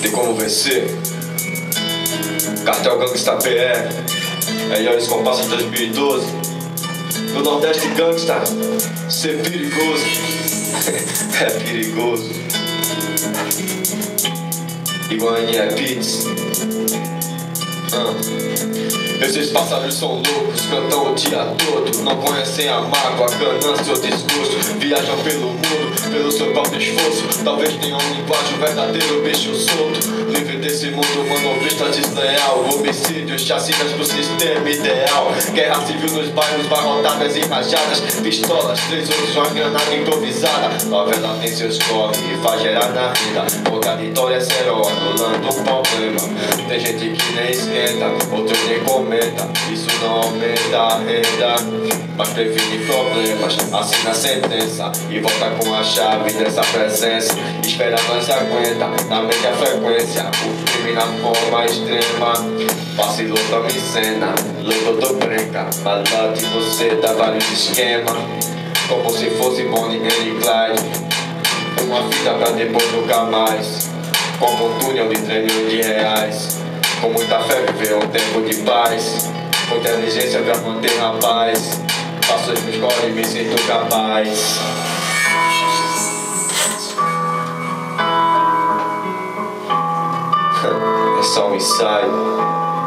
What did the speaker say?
Tem como vencer? Cartel Gangsta BR, melhores compassos de 2012. No Nordeste Gangsta, ser perigoso. É perigoso. Igual a NE Beats. Esses pássaros são loucos, cantam o dia todo. Não conhecem a mágoa, a ganância ou desgosto. Viajam pelo mundo, pelo seu próprio esforço. Talvez tenham um linguagem, um verdadeiro bicho solto. Livre desse mundo manovista desleal. Homicídios, chacinas pro sistema ideal. Guerra civil nos bairros, barrotadas e rajadas. Pistolas, 3 outros, uma granada improvisada. Novela tem seus corres e faz gerar na vida. Contraditória é serol, anulando um problema. Tem gente que nem esquenta, outros nem comenta. Isso não aumenta a renda, mas previne problemas. Assina a sentença e volta com a chave dessa presença. Espera, nós aguenta na média frequência. O crime na forma extrema. Vacilou, tamo em cena. Louco do branca, maldade você dá vários esquemas. Como se fosse Bonnie and Clyde. Uma vida pra depois nunca mais. Como um túnel de trilhões de reais. Com muita fé viver um tempo de paz. Com inteligência pra manter a paz. Faço os meus corres e me sinto capaz. É só um ensaio.